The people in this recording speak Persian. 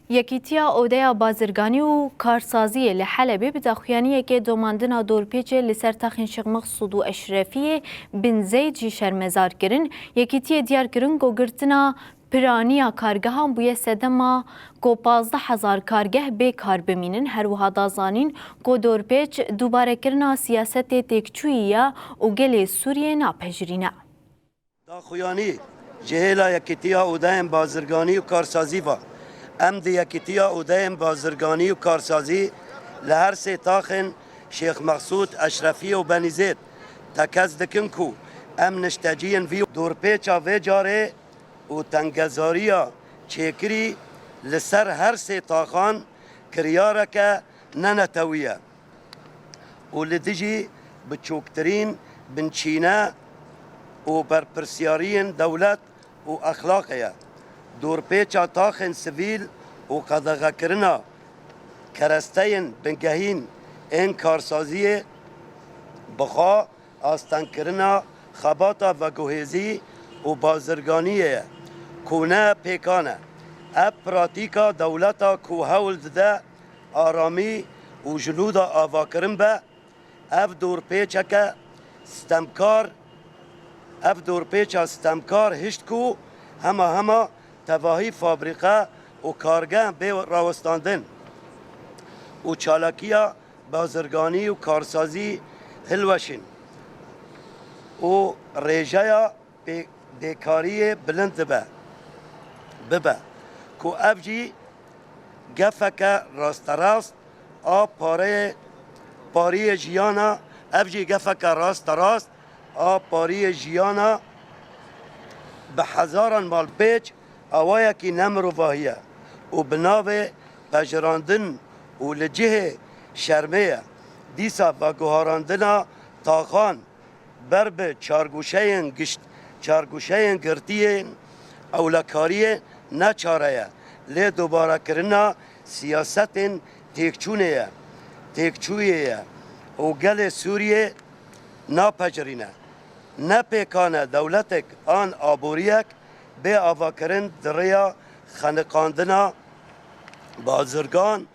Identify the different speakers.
Speaker 1: یکیتیا اودیا بازرگانی و کارسازی لحلبی بداخویانی که دوماندنا دورپیچ لسر تخین شغمق صدو اشرفی بن زید جی شرمزار کرن یکیتیا دیار کرن گو گرتنا پرانیا کارگه هم بوی سدما گو 15,000 کارگه به کار بمینن هر وها دازانین گو دورپیچ دوباره کرنا سیاست تکچویی و گل سوریه ناپجرینه
Speaker 2: داخویانی جهلا یکیتیا اودایم بازرگانی و کارسازی با ام دی یکیتیا اودایم بازرگانی و کارسازی لهر سه تاخن شیخ مقصود اشرفی و بنی زید تکز دکن کو ام نشتجین وی دورپیچا و جاره و تنگزاریا چیکری لسر هر سه تاخان کریاره که ننتویه و لدیجی بچوکترین بنچینه و برپرسیارین دولت و اخلاقیه دورپیچا تاخن سویل و قدغه کرنا کرستین بنگهین این کارسازی بخوا آستان کرنا خباتا و گوهزی و بازرگانیه کونه پیکانه اب پراتیکا دولتا کو هول ده آرامی و جلودا آوا کرن به اب دورپیچا که ستمکار اف دورپیچا ستمکار هشت کو همه تواهی فابریقه و کارگه به راوستاندن و چالاکیا بازرگانی و کارسازی هلوشین و ریجایا بیکاری بلند ببه کو افجی گفک راست آب پاره جیانا افجی گفک راست آب پاری جیانا به هزاران مال پیچ آوایا کی نمرو واهیه و بناوه پجراندن و لجه شرمه دیسا و گوهاراندنا تاخان بر به چارگوشه گرتیه اولکاریه نچاره لی دوباره کرنا سیاست تکچویه و گل سوریه ناپجرینه نپیکانه دولتک آن آبوریک به آواکرن دریا خانقاندنا بازرگان